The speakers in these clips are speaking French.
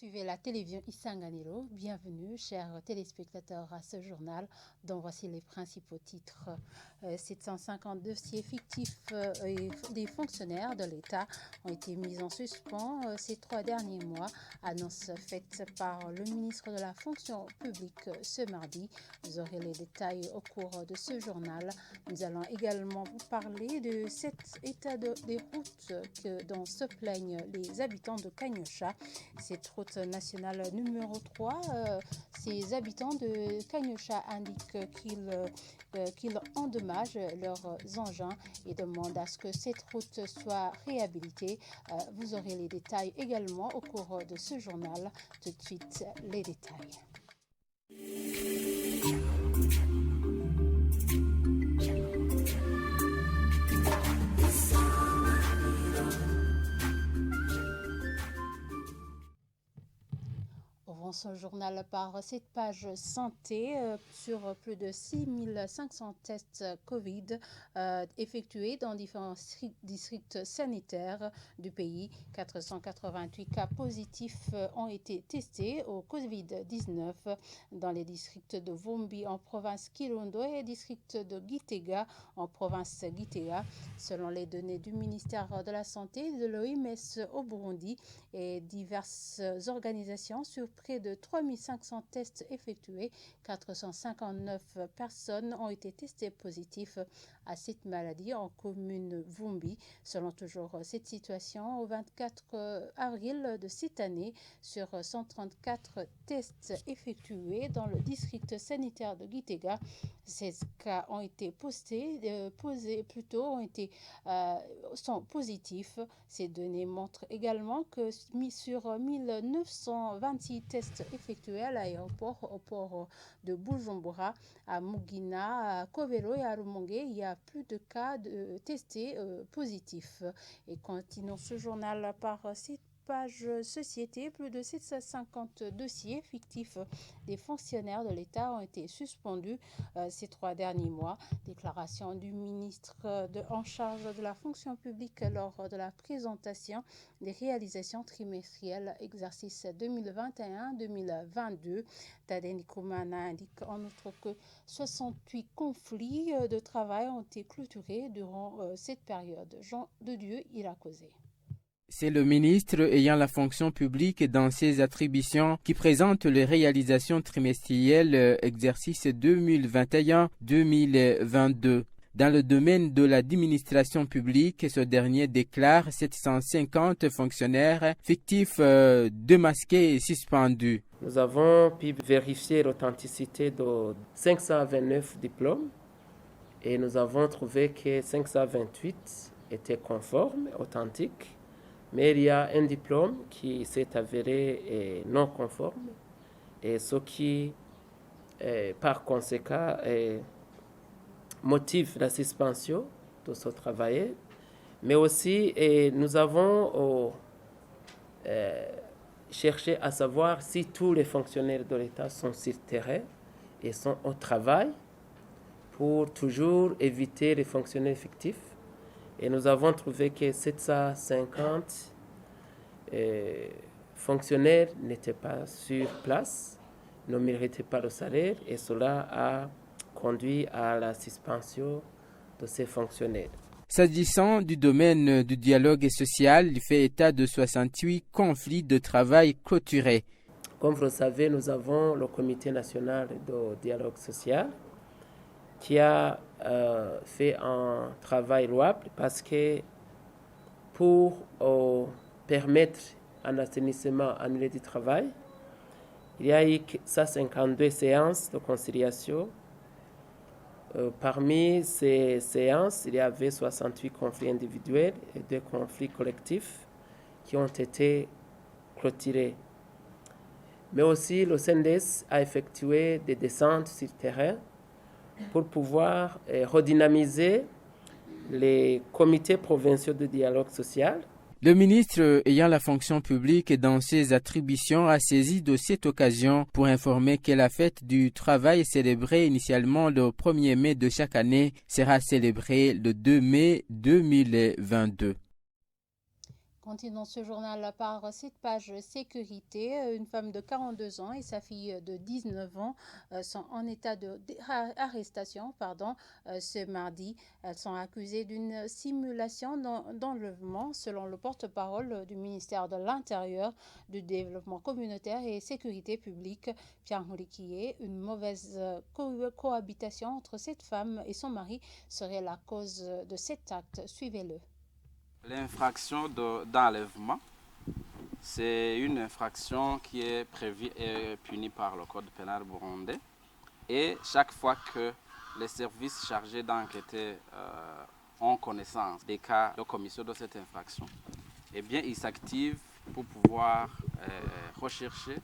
Suivez la télévision Isanganiro. Bienvenue, chers téléspectateurs, à ce journal dont voici les principaux titres. 750 dossiers fictifs et des fonctionnaires de l'État ont été mis en suspens ces 3 derniers mois. Annonce faite par le ministre de la fonction publique ce mardi. Vous aurez les détails au cours de ce journal. Nous allons également vous parler de cet état des routes dont se plaignent les habitants de Kanyosha. Cette route nationale numéro 3, ces habitants de Kanyosha indiquent qu'ils endommagent leurs engins et demandent à ce que cette route soit réhabilitée. Vous aurez les détails également au cours de ce journal. Tout de suite, les détails. Ce journal par cette page santé sur plus de 6500 tests Covid effectués dans différents districts sanitaires du pays. 488 cas positifs ont été testés au Covid-19 dans les districts de Vombi en province Kirundo et district de Gitega en province Gitega. Selon les données du ministère de la Santé, de l'OMS au Burundi et diverses organisations, sur près de 3500 tests effectués, 459 personnes ont été testées positives à cette maladie en commune Vumbi. Selon toujours cette situation, au 24 avril de cette année, sur 134 tests effectués dans le district sanitaire de Gitega, 16 cas ont été sont positifs. Ces données montrent également que sur 1926 tests effectués à l'aéroport, au port de Bujumbura, à Mugina, à Kobelo et à Rumongue, il y a plus de cas testés positifs. Et continuons ce journal par cette page société. Plus de 750 dossiers fictifs des fonctionnaires de l'État ont été suspendus ces 3 derniers mois. Déclaration du ministre en charge de la fonction publique lors de la présentation des réalisations trimestrielles exercice 2021-2022. Tadeni Koumana indique en outre que 68 conflits de travail ont été clôturés durant cette période. Jean de Dieu y a causé. C'est le ministre ayant la fonction publique dans ses attributions qui présente les réalisations trimestrielles exercice 2021-2022. Dans le domaine de l'administration publique, ce dernier déclare 750 fonctionnaires fictifs démasqués et suspendus. Nous avons pu vérifier l'authenticité de 529 diplômes et nous avons trouvé que 528 étaient conformes, authentiques. Mais il y a un diplôme qui s'est avéré non conforme et ce qui, par conséquent, motive la suspension de ce travail. Mais aussi, nous avons cherché à savoir si tous les fonctionnaires de l'État sont sur terrain et sont au travail pour toujours éviter les fonctionnaires fictifs. Et nous avons trouvé que 750 fonctionnaires n'étaient pas sur place, ne méritaient pas le salaire et cela a conduit à la suspension de ces fonctionnaires. S'agissant du domaine du dialogue social, il fait état de 68 conflits de travail clôturés. Comme vous le savez, nous avons le Comité national de dialogue social qui a fait un travail louable parce que pour permettre un assainissement annuel du travail, il y a eu 152 séances de conciliation. Parmi ces séances, il y avait 68 conflits individuels et 2 conflits collectifs qui ont été clôturés. Mais aussi, le CNDS a effectué des descentes sur le terrain pour pouvoir redynamiser les comités provinciaux de dialogue social. Le ministre ayant la fonction publique dans ses attributions a saisi de cette occasion pour informer que la fête du travail célébrée initialement le 1er mai de chaque année sera célébrée le 2 mai 2022. Continuons ce journal par cette page sécurité. Une femme de 42 ans et sa fille de 19 ans sont en état d'arrestation ce mardi. Elles sont accusées d'une simulation d'enlèvement selon le porte-parole du ministère de l'Intérieur, du Développement communautaire et Sécurité publique, Pierre Mouliquier. Une mauvaise cohabitation entre cette femme et son mari serait la cause de cet acte. Suivez-le. L'infraction d'enlèvement, c'est une infraction qui est prévue et punie par le Code pénal burundais. Et chaque fois que les services chargés d'enquêter ont connaissance des cas de commission de cette infraction, eh bien, ils s'activent pour pouvoir rechercher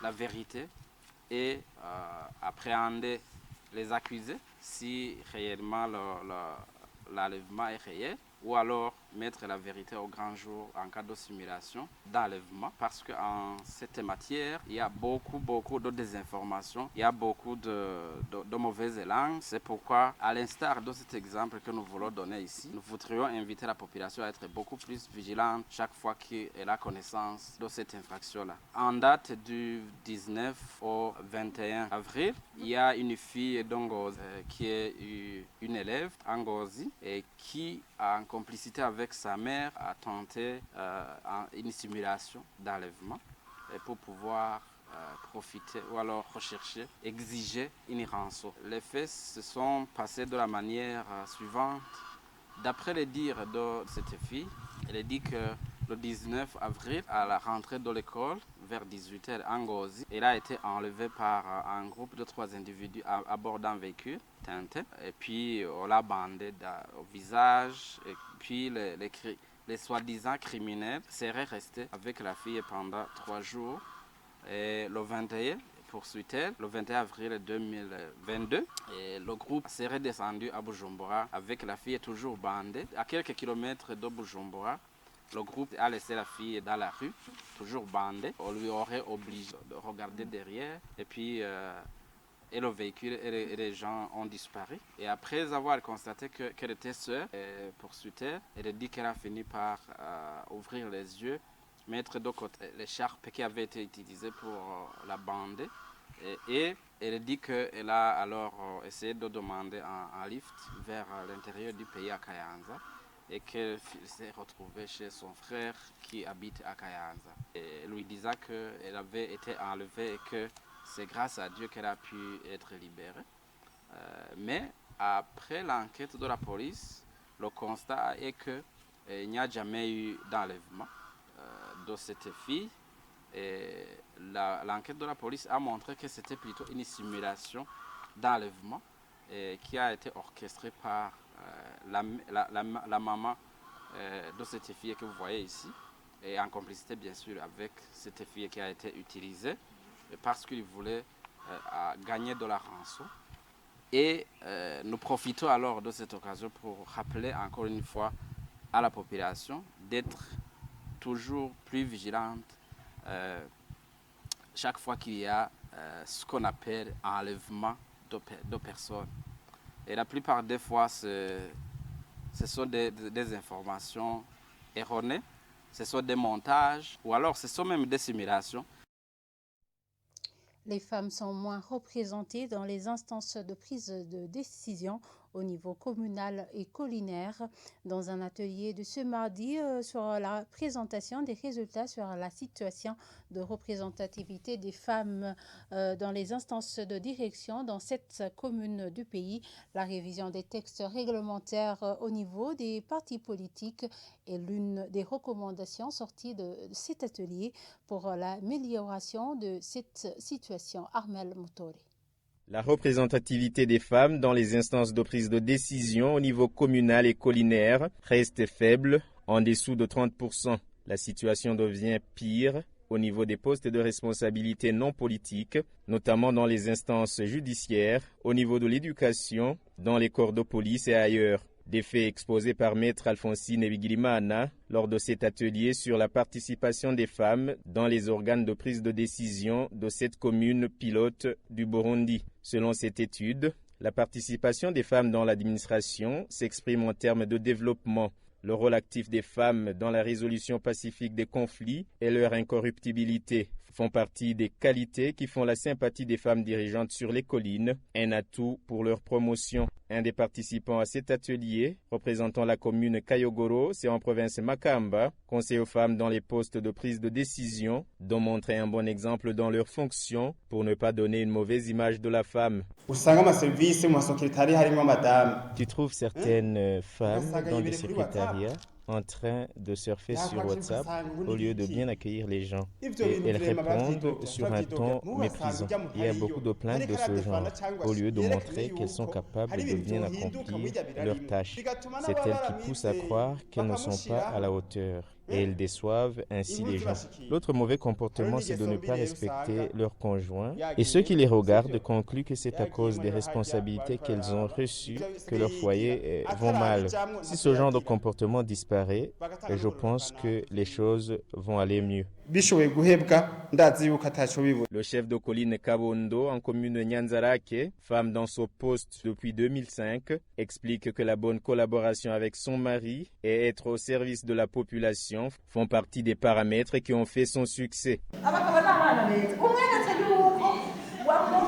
la vérité et appréhender les accusés si réellement l'enlèvement est réel, ou alors mettre la vérité au grand jour en cas de simulation d'enlèvement, parce qu'en cette matière, il y a beaucoup de désinformation, il y a beaucoup de mauvaises langues. C'est pourquoi, à l'instar de cet exemple que nous voulons donner ici, nous voudrions inviter la population à être beaucoup plus vigilante chaque fois qu'elle a connaissance de cette infraction-là. En date du 19 au 21 avril, il y a une fille d'Ongozi qui est une élève, Ngozi, et qui, en complicité avec sa mère, a tenté une simulation d'enlèvement pour pouvoir profiter ou alors rechercher, exiger une rançon. Les faits se sont passés de la manière suivante. D'après les dires de cette fille, elle dit que le 19 avril, à la rentrée de l'école, vers 18h, Ngozi, elle a été enlevée par un groupe de 3 individus à bord d'un véhicule teinté. Et puis, on l'a bandé au visage. Et puis, les soi-disant criminels seraient restés avec la fille pendant 3 jours. Et le 21, poursuit-elle, le 21 avril 2022, et le groupe serait descendu à Bujumbura avec la fille toujours bandée. À quelques kilomètres de Bujumbura, le groupe a laissé la fille dans la rue, toujours bandée. On lui aurait obligé de regarder derrière. Et puis, et le véhicule et les gens ont disparu. Et après avoir constaté qu'elle était seule, poursuit-elle, elle a dit qu'elle a fini par ouvrir les yeux, mettre de côté l'écharpe qui avait été utilisée pour la bander. Et elle dit qu'elle a alors essayé de demander un lift vers l'intérieur du pays à Kayanza, et qu'elle s'est retrouvée chez son frère qui habite à Kayanza. Et lui disant qu'elle avait été enlevée et que c'est grâce à Dieu qu'elle a pu être libérée. Mais après l'enquête de la police, le constat est qu'il n'y a jamais eu d'enlèvement de cette fille. Et l'enquête de la police a montré que c'était plutôt une simulation d'enlèvement qui a été orchestrée par la maman de cette fille que vous voyez ici, et en complicité bien sûr avec cette fille qui a été utilisée parce qu'il voulait gagner de la rançon. Et nous profitons alors de cette occasion pour rappeler encore une fois à la population d'être toujours plus vigilante chaque fois qu'il y a ce qu'on appelle enlèvement de personnes. Et la plupart des fois, ce sont des informations erronées, ce sont des montages, ou alors ce sont même des simulations. Les femmes sont moins représentées dans les instances de prise de décision au niveau communal et collinaire. Dans un atelier de ce mardi sur la présentation des résultats sur la situation de représentativité des femmes dans les instances de direction dans 7 communes du pays, la révision des textes réglementaires au niveau des partis politiques est l'une des recommandations sorties de cet atelier pour l'amélioration de cette situation. Armel Moutori. La représentativité des femmes dans les instances de prise de décision au niveau communal et collinaire reste faible, en dessous de 30%. La situation devient pire au niveau des postes de responsabilité non politiques, notamment dans les instances judiciaires, au niveau de l'éducation, dans les corps de police et ailleurs. Des faits exposés par Maître Alphonsine Bigirimana lors de cet atelier sur la participation des femmes dans les organes de prise de décision de cette commune pilote du Burundi. Selon cette étude, la participation des femmes dans l'administration s'exprime en termes de développement. Le rôle actif des femmes dans la résolution pacifique des conflits et leur incorruptibilité font partie des qualités qui font la sympathie des femmes dirigeantes sur les collines, un atout pour leur promotion. Un des participants à cet atelier, représentant la commune Kayogoro, c'est en province Makamba, conseil aux femmes dans les postes de prise de décision, dont montrer un bon exemple dans leurs fonctions pour ne pas donner une mauvaise image de la femme. Tu trouves certaines femmes dans des secrétariats en train de surfer sur WhatsApp au lieu de bien accueillir les gens. Et elles répondent sur un ton méprisant. Il y a beaucoup de plaintes de ce genre, au lieu de montrer qu'elles sont capables de bien accomplir leurs tâches. C'est elles qui poussent à croire qu'elles ne sont pas à la hauteur. Et elles déçoivent ainsi les gens. L'autre mauvais comportement, c'est de ne pas respecter leurs conjoints. Et ceux qui les regardent concluent que c'est à cause des responsabilités qu'elles ont reçues que leur foyer vont mal. Si ce genre de comportement disparaît, je pense que les choses vont aller mieux. Le chef de colline Kabondo en commune Nyanzarake, femme dans son poste depuis 2005, explique que la bonne collaboration avec son mari et être au service de la population font partie des paramètres qui ont fait son succès. Les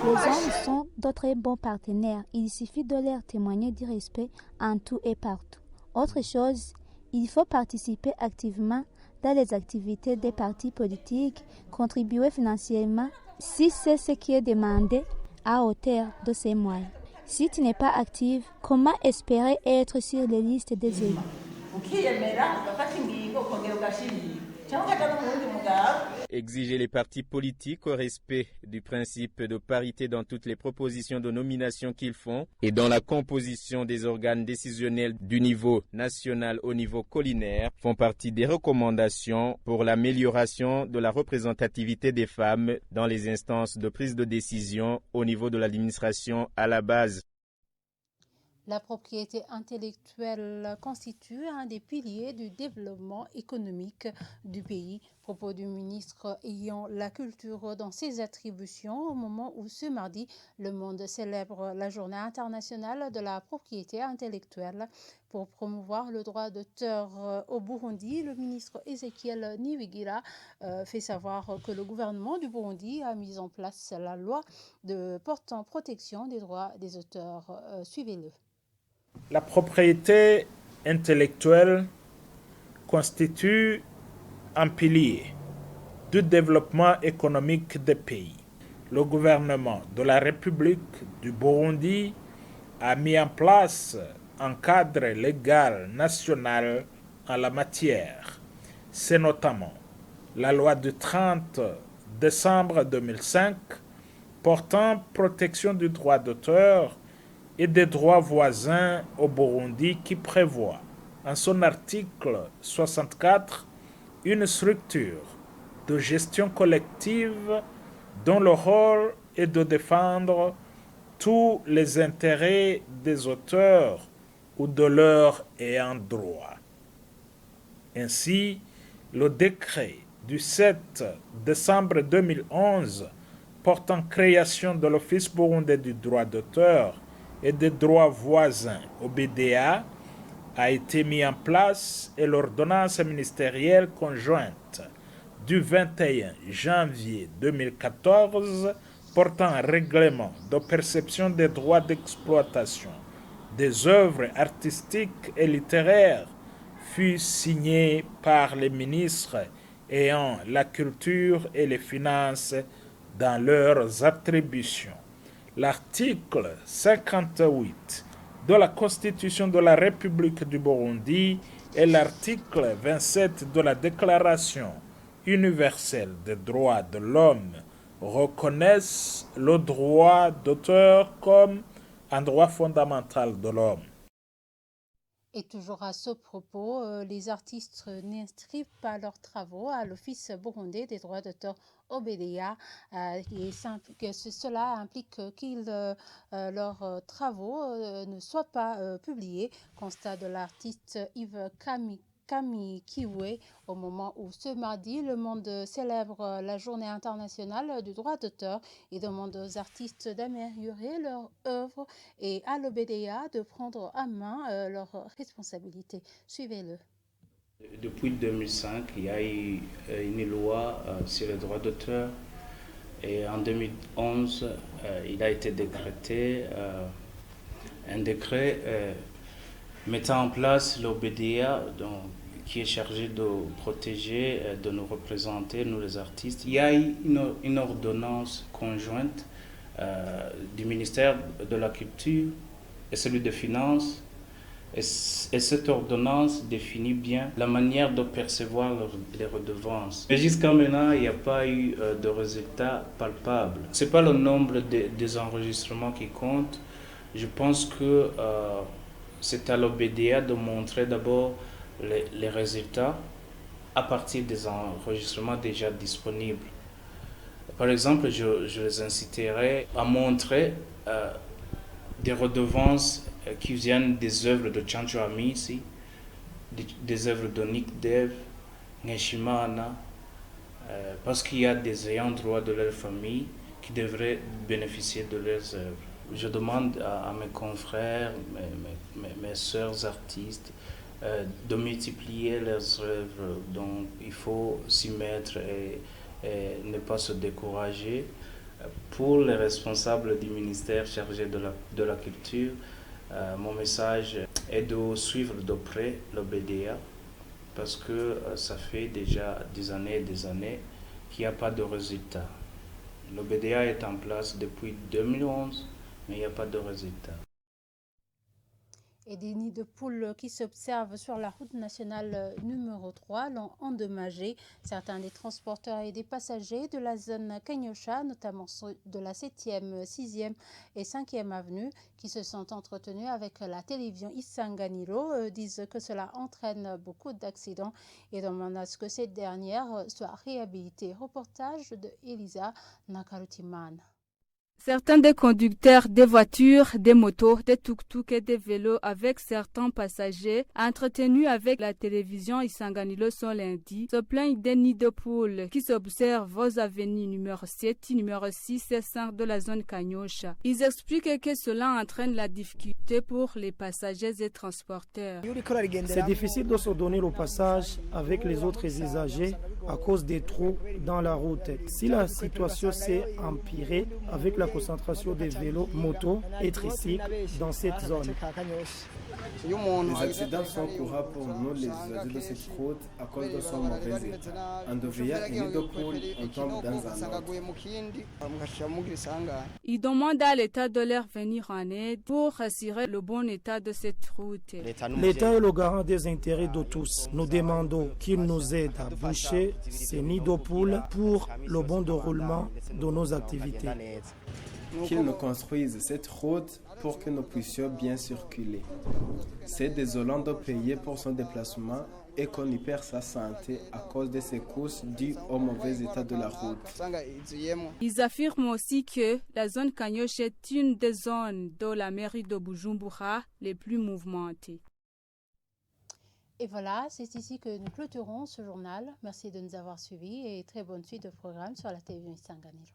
hommes sont de très bons partenaires. Il suffit de leur témoigner du respect en tout et partout. Autre chose, il faut participer activement dans les activités des partis politiques, contribuer financièrement si c'est ce qui est demandé à hauteur de ses moyens. Si tu n'es pas active, comment espérer être sur les listes des élus? Exiger les partis politiques au respect du principe de parité dans toutes les propositions de nomination qu'ils font et dans la composition des organes décisionnels du niveau national au niveau collinaire font partie des recommandations pour l'amélioration de la représentativité des femmes dans les instances de prise de décision au niveau de l'administration à la base. La propriété intellectuelle constitue un des piliers du développement économique du pays. Propos du ministre ayant la culture dans ses attributions au moment où ce mardi, le monde célèbre la journée internationale de la propriété intellectuelle. Pour promouvoir le droit d'auteur au Burundi, le ministre Ezekiel Niwigira fait savoir que le gouvernement du Burundi a mis en place la loi portant protection des droits des auteurs. Suivez-le. La propriété intellectuelle constitue un pilier du développement économique des pays. Le gouvernement de la République du Burundi a mis en place un cadre légal national en la matière. C'est notamment la loi du 30 décembre 2005 portant protection du droit d'auteur et des droits voisins au Burundi qui prévoit, en son article 64, une structure de gestion collective dont le rôle est de défendre tous les intérêts des auteurs ou de leurs ayants droit. Ainsi, le décret du 7 décembre 2011 portant création de l'Office burundais du droit d'auteur et des droits voisins au BDA a été mis en place et l'ordonnance ministérielle conjointe du 21 janvier 2014 portant un règlement de perception des droits d'exploitation des œuvres artistiques et littéraires fut signée par les ministres ayant la culture et les finances dans leurs attributions. L'article 58 de la Constitution de la République du Burundi et l'article 27 de la Déclaration universelle des droits de l'homme reconnaissent le droit d'auteur comme un droit fondamental de l'homme. Et toujours à ce propos, les artistes n'inscrivent pas leurs travaux à l'Office burundais des droits d'auteur OBDA et cela implique que leurs travaux ne soient pas publiés. Constat de l'artiste Yves Camille Kiwe. Au moment où ce mardi, le monde célèbre la journée internationale du droit d'auteur et demande aux artistes d'améliorer leur œuvre et à l'OBDA de prendre à main leurs responsabilités. Suivez-le. Depuis 2005, il y a eu une loi sur le droit d'auteur et en 2011, il a été décrété un décret mettant en place l'OBDA qui est chargé de protéger, de nous représenter, nous les artistes. Il y a eu une ordonnance conjointe du ministère de la Culture et celui des Finances. Et cette ordonnance définit bien la manière de percevoir les redevances. Mais jusqu'à maintenant, il n'y a pas eu de résultats palpables. Ce n'est pas le nombre des enregistrements qui compte. Je pense que c'est à l'OBDA de montrer d'abord les résultats à partir des enregistrements déjà disponibles. Par exemple, je les inciterai à montrer des redevances qui viennent des œuvres de Tchancho Amisi, des œuvres de Nick Dev, Neshimana, parce qu'il y a des ayants droit de leur famille qui devraient bénéficier de leurs œuvres. Je demande à mes confrères, mes sœurs artistes, de multiplier leurs œuvres. Donc il faut s'y mettre et ne pas se décourager. Pour les responsables du ministère chargé de la culture, mon message est de suivre de près l'OBDA parce que ça fait déjà des années qu'il n'y a pas de résultat. L'OBDA est en place depuis 2011, mais il n'y a pas de résultat. Et des nids de poules qui s'observent sur la route nationale numéro 3 l'ont endommagé. Certains des transporteurs et des passagers de la zone Kanyosha, notamment de la 7e, 6e et 5e avenue, qui se sont entretenus avec la télévision Isanganiro, disent que cela entraîne beaucoup d'accidents et demandent à ce que cette dernière soit réhabilitée. Reportage de Elisa Nakarutiman. Certains des conducteurs des voitures, des motos, des tuk-tuk et des vélos avec certains passagers entretenus avec la télévision Isanganilo ce lundi se plaignent des nids de poules qui s'observent aux avenues numéro 7, numéro 6 et 5 de la zone Kanyosha. Ils expliquent que cela entraîne la difficulté pour les passagers et transporteurs. C'est difficile de se donner le passage avec les autres usagers à cause des trous dans la route. Si la situation s'est empirée avec la concentration des vélos, motos et tricycles dans cette zone. Les accidents sont courants pour nous, les usagers de cette route, à cause de son mauvais état. En devenant une nid de poule, on tombe dans un autre. Ils demandent à l'État de leur venir en aide pour assurer le bon état de cette route. L'État est le garant des intérêts de tous. Nous demandons qu'il nous aide à boucher ces nids de poules pour le bon déroulement de nos activités. Qu'ils nous construisent cette route pour que nous puissions bien circuler. C'est désolant de payer pour son déplacement et qu'on y perd sa santé à cause de ces courses dues au mauvais état de la route. Ils affirment aussi que la zone Kanyosha est une des zones de la mairie de Bujumbura les plus mouvementées. Et voilà, c'est ici que nous clôturons ce journal. Merci de nous avoir suivis et très bonne suite de programme sur la télévision Isanganiro.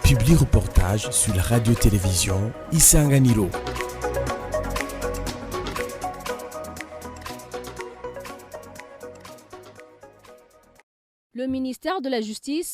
Publi-reportage sur la radio-télévision Isanganiro. Le ministère de la Justice